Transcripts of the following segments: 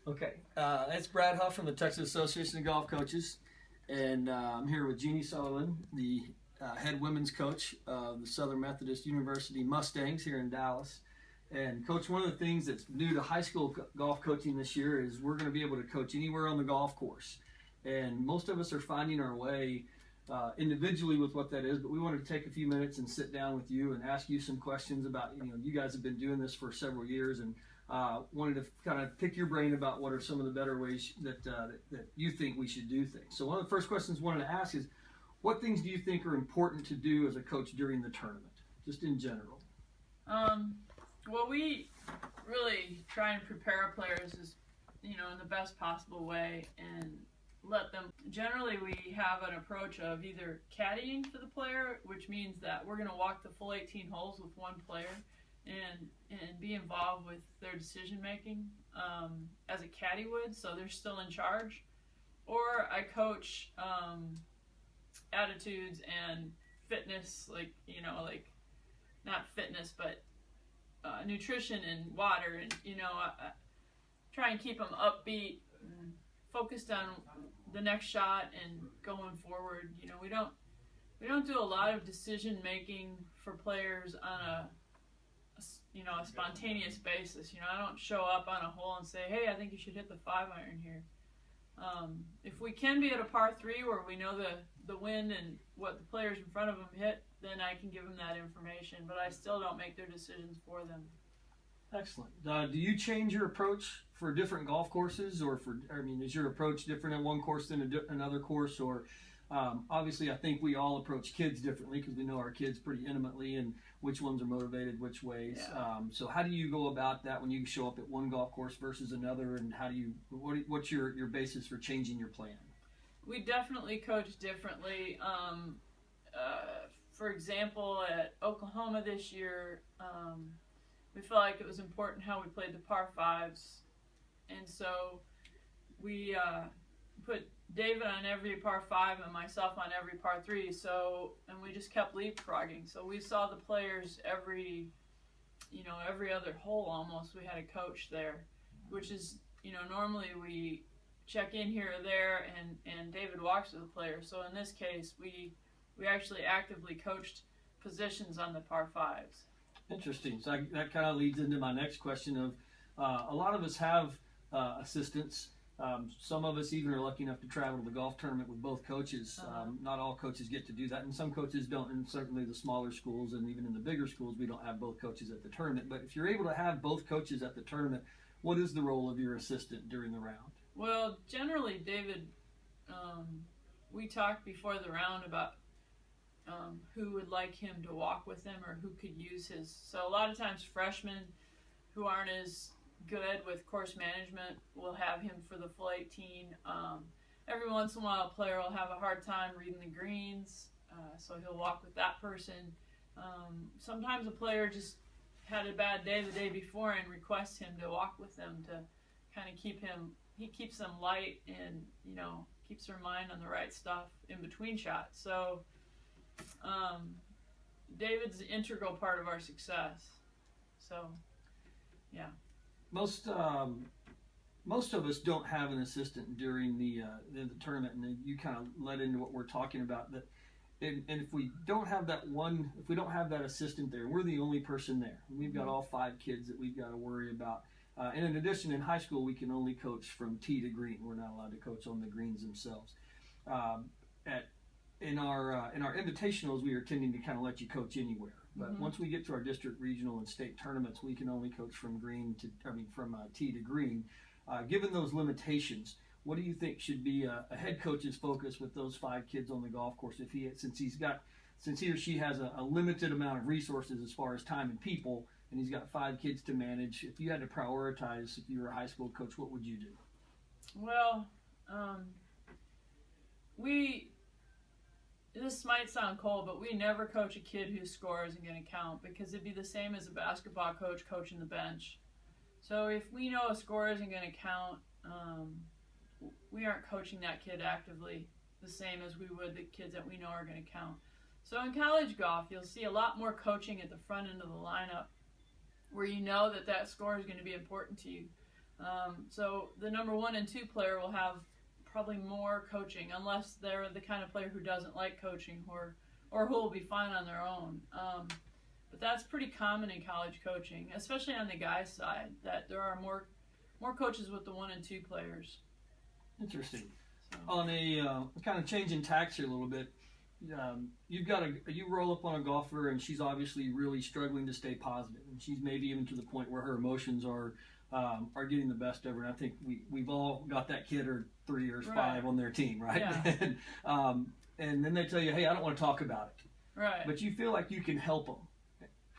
Okay, it's Brad Huff from the Texas Association of Golf Coaches, and I'm here with Jeanne Sutherland, the head women's coach of the Southern Methodist University Mustangs here in Dallas. And Coach, one of the things that's new to high school golf coaching this year is we're going to be able to coach anywhere on the golf course. And most of us are finding our way individually with what that is, but we wanted to take a few minutes and sit down with you and ask you some questions about, you guys have been doing this for several years, and wanted to kind of pick your brain about what are some of the better ways that you think we should do things. So one of the first questions I wanted to ask is, what things do you think are important to do as a coach during the tournament, just in general? Well, we really try and prepare our players as, in the best possible way, and let them, generally we have an approach of either caddying for the player, which means that we're going to walk the full 18 holes with one player and be involved with their decision making as a caddy would, so they're still in charge. Or I coach attitudes and fitness, like not fitness, but nutrition and water, and I try and keep them upbeat and focused on the next shot and going forward. We don't do a lot of decision making for players on a spontaneous basis. I don't show up on a hole and say, hey, I think you should hit the 5-iron here. If we can be at a par 3 where we know the wind and what the players in front of them hit, then I can give them that information, but I still don't make their decisions for them. Excellent. Do you change your approach for different golf courses, or is your approach different at one course than another course? Or obviously I think we all approach kids differently because we know our kids pretty intimately and which ones are motivated which ways. Yeah. So how do you go about that when you show up at one golf course versus another, and what's your basis for changing your plan? We definitely coach differently. For example, at Oklahoma this year, we felt like it was important how we played the par 5s, and so we put David on every par 5 and myself on every par 3. And we just kept leapfrogging. So we saw the players every other hole almost. We had a coach there, which is, normally we check in here or there, and David walks with the player. So in this case, we actually actively coached positions on the par 5s. Interesting. So that kind of leads into my next question of, a lot of us have assistants. Some of us even are lucky enough to travel to the golf tournament with both coaches. Not all coaches get to do that, and some coaches don't, and certainly the smaller schools and even in the bigger schools we don't have both coaches at the tournament. But if you're able to have both coaches at the tournament, what is the role of your assistant during the round? Well, generally, David, we talked before the round about who would like him to walk with him or who could use his. So a lot of times freshmen who aren't as good with course management will have him for the full 18. Every once in a while a player will have a hard time reading the greens, so he'll walk with that person. Sometimes a player just had a bad day the day before and requests him to walk with them to kind of keeps them light and keeps their mind on the right stuff in between shots. So David's an integral part of our success. So yeah. Most of us don't have an assistant during the tournament, and you kind of led into what we're talking about. That, and if we don't have that assistant there, we're the only person there. We've got all 5 kids that we've got to worry about. And in addition, in high school, we can only coach from tee to green. We're not allowed to coach on the greens themselves. In our invitationals, we are tending to kind of let you coach anywhere. But once we get to our district, regional, and state tournaments, we can only coach from tee to green. Given those limitations, what do you think should be a head coach's focus with those 5 kids on the golf course? Since he or she has a limited amount of resources as far as time and people, and he's got 5 kids to manage, if you had to prioritize, if you were a high school coach, what would you do? Well, this might sound cold, but we never coach a kid whose score isn't going to count, because it'd be the same as a basketball coach coaching the bench. So if we know a score isn't going to count, we aren't coaching that kid actively the same as we would the kids that we know are going to count. So in college golf, you'll see a lot more coaching at the front end of the lineup, where you know that score is going to be important to you. So the number 1 and 2 player will have probably more coaching, unless they're the kind of player who doesn't like coaching or who will be fine on their own. But that's pretty common in college coaching, especially on the guys' side, that there are more coaches with the 1 and 2 players. Interesting. So. On a kind of changing tacks here a little bit, you roll up on a golfer and she's obviously really struggling to stay positive, and she's maybe even to the point where her emotions are getting the best of her. And I think we've all got that kid or 3 or 5 on their team, right? Yeah. And then they tell you, hey, I don't want to talk about it. Right. But you feel like you can help them.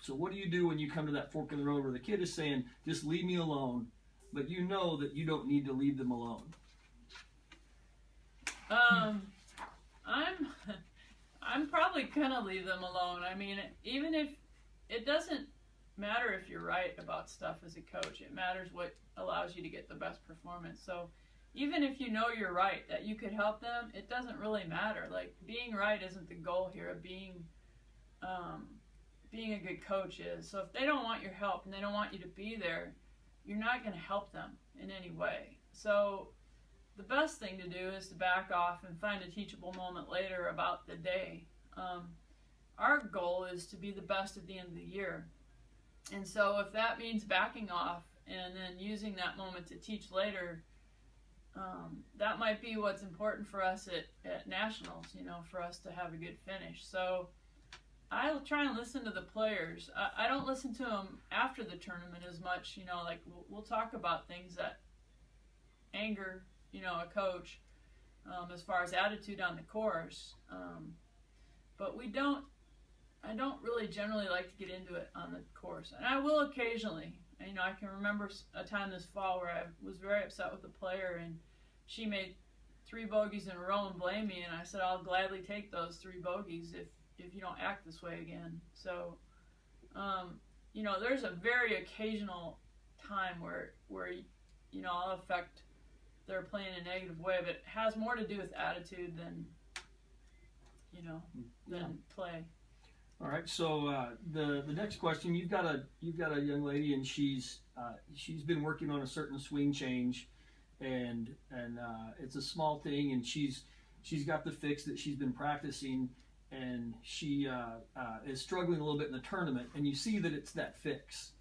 So what do you do when you come to that fork in the road where the kid is saying, just leave me alone, but you know that you don't need to leave them alone? I'm probably gonna leave them alone. I mean, even if it doesn't matter if you're right about stuff as a coach, it matters what allows you to get the best performance. So even if you know you're right, that you could help them, it doesn't really matter. Like, being right isn't the goal here. Being a good coach is. So if they don't want your help and they don't want you to be there, you're not going to help them in any way. So the best thing to do is to back off and find a teachable moment later about the day. Our goal is to be the best at the end of the year. And so if that means backing off and then using that moment to teach later, that might be what's important for us at nationals, for us to have a good finish. So I'll try and listen to the players. I don't listen to them after the tournament as much, like we'll talk about things that anger, a coach, as far as attitude on the course. But I don't really generally like to get into it on the course. And I will occasionally. I can remember a time this fall where I was very upset with a player, and she made 3 bogeys in a row and blamed me, and I said, I'll gladly take those 3 bogeys if you don't act this way again. So, there's a very occasional time where I'll affect their playing in a negative way, but it has more to do with attitude than play. All right. So the next question, you've got a young lady, and she's been working on a certain swing change, and it's a small thing, and she's got the fix that she's been practicing, and she is struggling a little bit in the tournament, and you see that it's that fix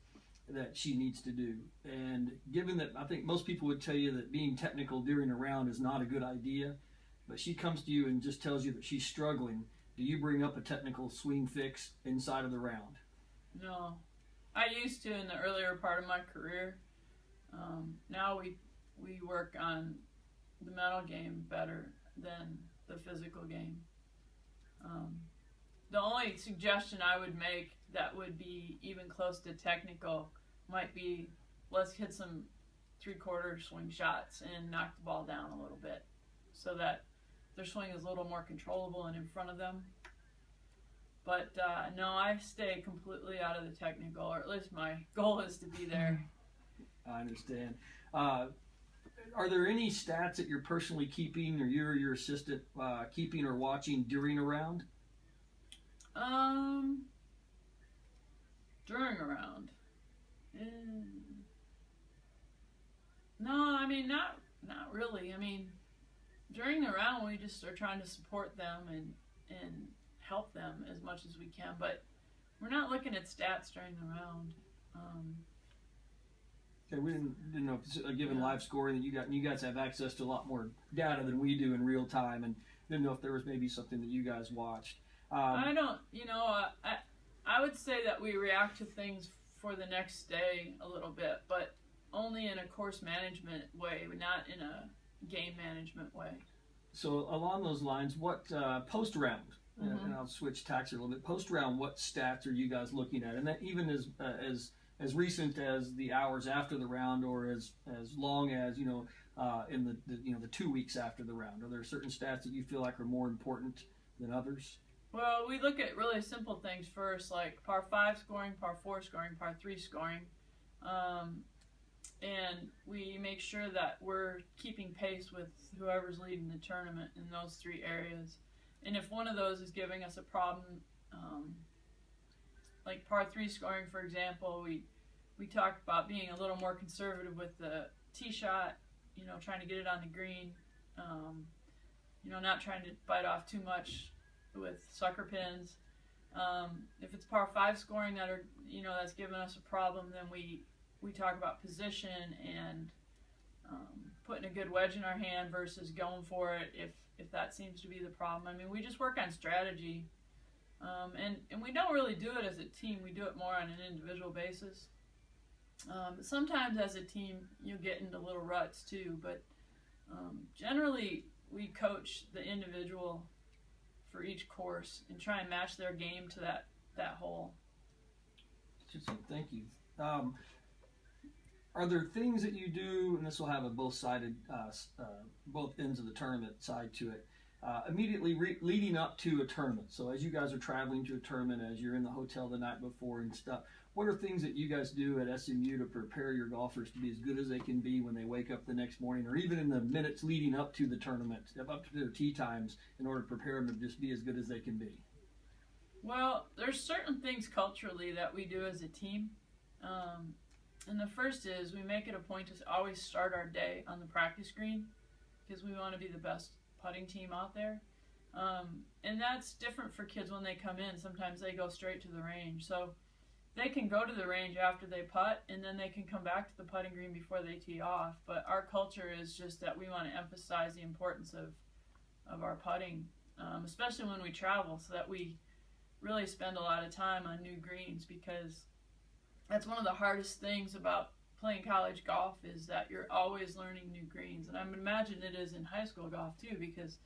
that she needs to do. And given that I think most people would tell you that being technical during a round is not a good idea, but she comes to you and just tells you that she's struggling, do you bring up a technical swing fix inside of the round? No. I used to in the earlier part of my career. Now we work on the mental game better than the physical game. The only suggestion I would make that would be even close to technical might be, let's hit some 3/4 swing shots and knock the ball down a little bit so that their swing is a little more controllable and in front of them. But no, I stay completely out of the technical, or at least my goal is to be there. I understand. Are there any stats that you're personally keeping, or your assistant keeping or watching during a round? During a round, no, I mean not really. I mean, during the round we just are trying to support them and help them as much as we can, but we're not looking at stats during the round. Okay, we didn't know if it's a given live scoring that you guys have access to a lot more data than we do in real time, and didn't know if there was maybe something that you guys watched. I don't, I would say that we react to things for the next day a little bit, but only in a course management way, not in a game management way. So along those lines, what post round? And I'll switch tacks here a little bit. Post round, what stats are you guys looking at? And that even as recent as the hours after the round, or as long as in the 2 weeks after the round. Are there certain stats that you feel like are more important than others? Well, we look at really simple things first, like par 5 scoring, par 4 scoring, par 3 scoring. And we make sure that we're keeping pace with whoever's leading the tournament in those 3 areas. And if one of those is giving us a problem, like par 3 scoring, for example, we talked about being a little more conservative with the tee shot, trying to get it on the green, not trying to bite off too much with sucker pins. If it's par 5 scoring that's given us a problem, then we talk about position and putting a good wedge in our hand versus going for it if that seems to be the problem. I mean, we just work on strategy, and we don't really do it as a team. We do it more on an individual basis. Sometimes as a team you get into little ruts too, but generally we coach the individual for each course and try and match their game to that hole. Thank you. Are there things that you do, and this will have a both ends of the tournament side to it, immediately leading up to a tournament? So as you guys are traveling to a tournament, as you're in the hotel the night before and stuff, what are things that you guys do at SMU to prepare your golfers to be as good as they can be when they wake up the next morning, or even in the minutes leading up to the tournament, up to their tee times, in order to prepare them to just be as good as they can be? Well, there's certain things culturally that we do as a team. And the first is we make it a point to always start our day on the practice green because we want to be the best putting team out there. And that's different for kids when they come in. Sometimes they go straight to the range. So they can go to the range after they putt, and then they can come back to the putting green before they tee off. But our culture is just that we want to emphasize the importance of our putting, especially when we travel, so that we really spend a lot of time on new greens, because that's one of the hardest things about playing college golf is that you're always learning new greens. And I would imagine it is in high school golf too, because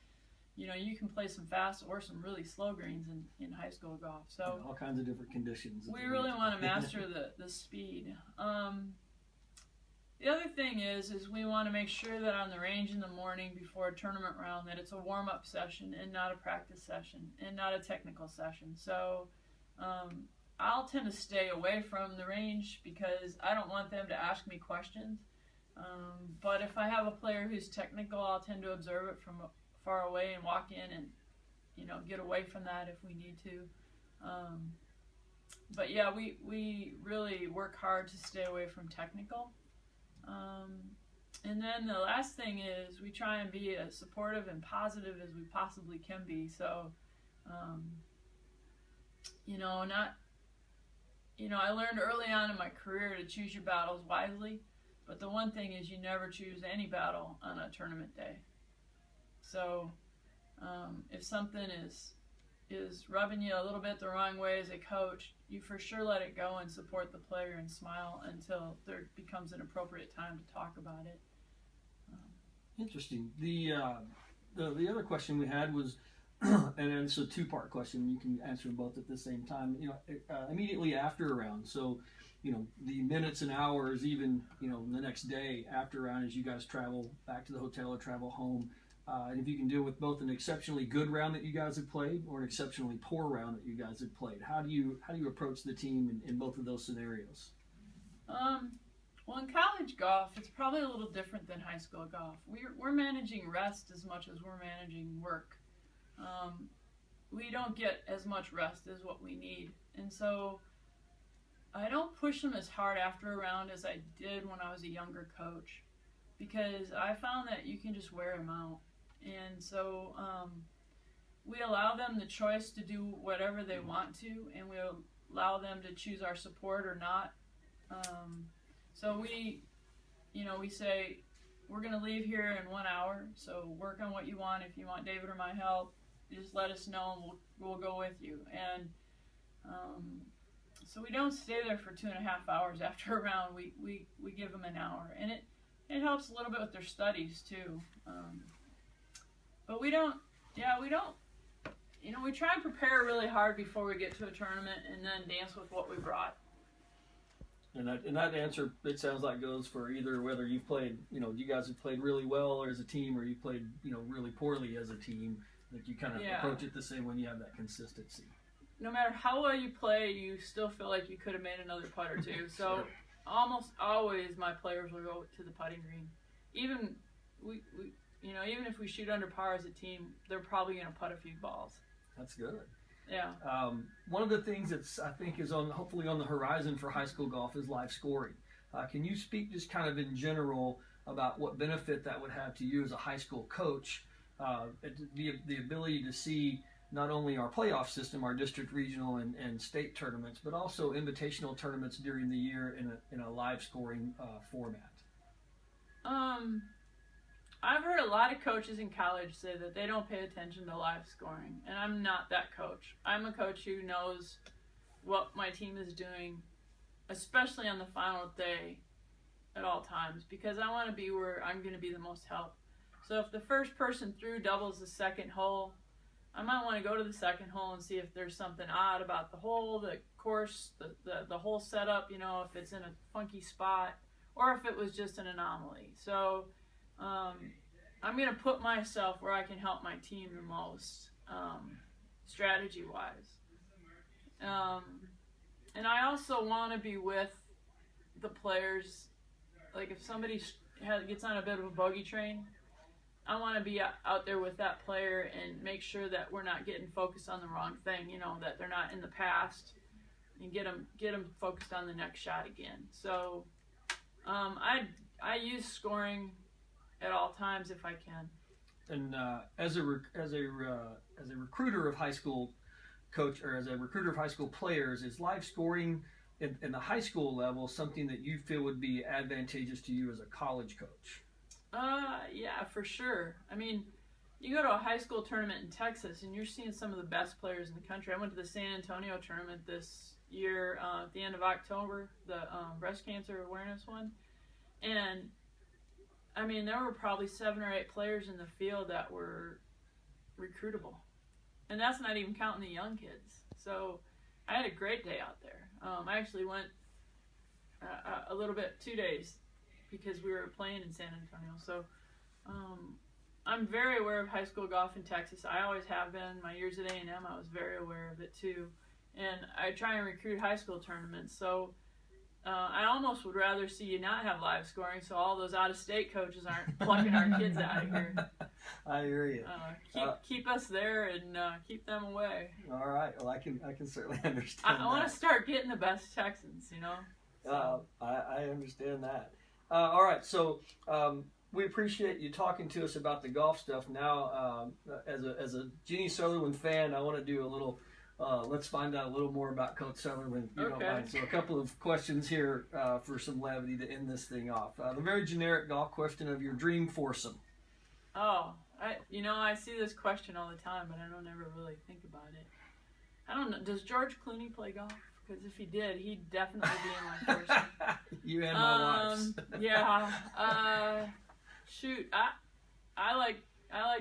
you can play some fast or some really slow greens in high school golf. So all kinds of different conditions. We really want to master the speed. The other thing is we want to make sure that on the range in the morning before a tournament round that it's a warm-up session and not a practice session and not a technical session. So I'll tend to stay away from the range because I don't want them to ask me questions. But if I have a player who's technical, I'll tend to observe it from far away and walk in and get away from that if we need to. But yeah, we really work hard to stay away from technical. And then the last thing is we try and be as supportive and positive as we possibly can be. So I learned early on in my career to choose your battles wisely, but the one thing is you never choose any battle on a tournament day. So if something is rubbing you a little bit the wrong way as a coach, you for sure let it go and support the player and smile until there becomes an appropriate time to talk about it. Interesting. The other question we had was, and it's a two-part question. You can answer them both at the same time. Immediately after a round. So, the minutes and hours, even the next day after a round, as you guys travel back to the hotel or travel home. And if you can deal with both an exceptionally good round that you guys have played or an exceptionally poor round that you guys have played, how do you approach the team in both of those scenarios? Well, in college golf, it's probably a little different than high school golf. We're managing rest as much as we're managing work. We don't get as much rest as what we need, and so I don't push them as hard after a round as I did when I was a younger coach, because I found that you can just wear them out. And so we allow them the choice to do whatever they want to, and we allow them to choose our support or not. So we say, we're going to leave here in 1 hour, so work on what you want. If you want David or my help, just let us know, and we'll go with you. And so we don't stay there for 2.5 hours after a round. We give them an hour, and it helps a little bit with their studies too. But we try and prepare really hard before we get to a tournament, and then dance with what we brought. And that answer, it sounds like, goes for either whether you've played, you guys have played really well as a team, or you played, really poorly as a team. Like you kind of approach it the same when you have that consistency. No matter how well you play, you still feel like you could have made another putt or two. So Sure. Almost always my players will go to the putting green. Even even if we shoot under par as a team, they're probably going to putt a few balls. That's good. Yeah. One of the things that's I think is hopefully on the horizon for high school golf is live scoring. Can you speak just kind of in general about what benefit that would have to you as a high school coach, the ability to see not only our playoff system, our district, regional, and state tournaments, but also invitational tournaments during the year in a live scoring format. I've heard a lot of coaches in college say that they don't pay attention to live scoring, and I'm not that coach. I'm a coach who knows what my team is doing, especially on the final day at all times, because I want to be where I'm going to be the most help. So if the first person threw doubles the second hole, I might want to go to the second hole and see if there's something odd about the hole, the course, the whole setup, you know, if it's in a funky spot, or if it was just an anomaly. So I'm going to put myself where I can help my team the most, strategy-wise. And I also want to be with the players. Like if somebody gets on a bit of a bogey train, I want to be out there with that player and make sure that we're not getting focused on the wrong thing, you know, that they're not in the past, and get them focused on the next shot again. So I use scoring at all times if I can. And as a recruiter of high school coach, or as a recruiter of high school players, is live scoring in the high school level something that you feel would be advantageous to you as a college coach? Yeah, for sure. I mean, you go to a high school tournament in Texas and you're seeing some of the best players in the country. I went to the San Antonio tournament this year at the end of October, the breast cancer awareness one. And, I mean, there were probably 7 or 8 players in the field that were recruitable. And that's not even counting the young kids. So I had a great day out there. I actually went a little bit, 2 days, because we were playing in San Antonio. So I'm very aware of high school golf in Texas. I always have been. My years at A&M, I was very aware of it too. And I try and recruit high school tournaments. So I almost would rather see you not have live scoring, so all those out-of-state coaches aren't plucking our kids out of here. I hear you. Keep us there and keep them away. All right. Well, I can certainly understand I want to start getting the best Texans, you know. So. I understand that. All right. So we appreciate you talking to us about the golf stuff. Now, as a Jeanne Sutherland fan, I want to do a little. Let's find out a little more about Coach Sutherland, if you don't mind. So a couple of questions here for some levity to end this thing off. The very generic golf question of your dream foursome. Oh, I see this question all the time, but I don't ever really think about it. I don't know. Does George Clooney play golf? Because if he did, he'd definitely be in my foursome. You and my wives. Yeah. Shoot, I like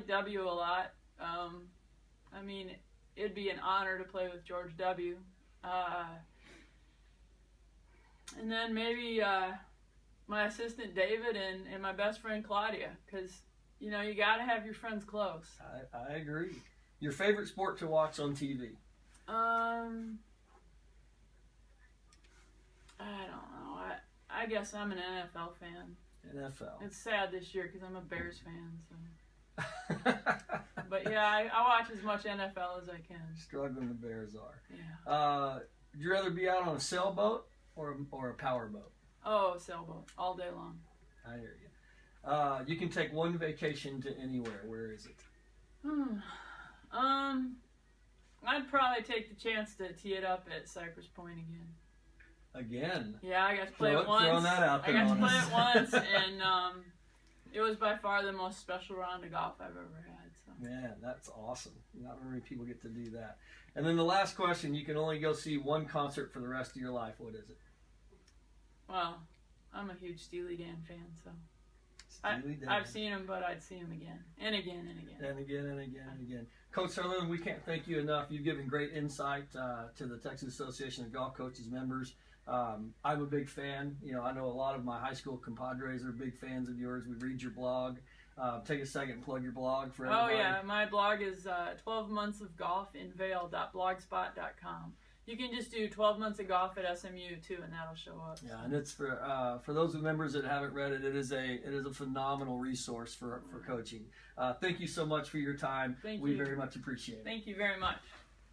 W a lot. I mean, it'd be an honor to play with George W. And then maybe my assistant David and my best friend Claudia, because, you know, you got to have your friends close. I agree. Your favorite sport to watch on TV? I don't know. I guess I'm an NFL fan. NFL. It's sad this year because I'm a Bears fan, so. But yeah, I watch as much NFL as I can. Struggling the Bears are. Yeah. Would you rather be out on a sailboat or a power boat? Oh, sailboat all day long. I hear you. You can take one vacation to anywhere. Where is it? I'd probably take the chance to tee it up at Cypress Point again. Again? Yeah, I got to play it once. Throwing that out there. I got to play it once, and it was by far the most special round of golf I've ever had. So. Man, that's awesome. Not very many people get to do that. And then the last question, you can only go see one concert for the rest of your life. What is it? Well, I'm a huge Steely Dan fan, so. Steely Dan. I've seen him, but I'd see him again. And again and again. And again and again and again. Coach Sutherland, we can't thank you enough. You've given great insight to the Texas Association of Golf Coaches members. I'm a big fan. You know, I know a lot of my high school compadres are big fans of yours. We read your blog. Take a second and plug your blog for everybody. Oh, yeah. My blog is 12 months of golf in Vail.blogspot.com. You can just do 12 months of golf at SMU too, and that'll show up. Yeah, and it's for those members that haven't read it. It is a phenomenal resource for coaching. Thank you so much for your time. Thank you. We very much appreciate it. Thank you very much.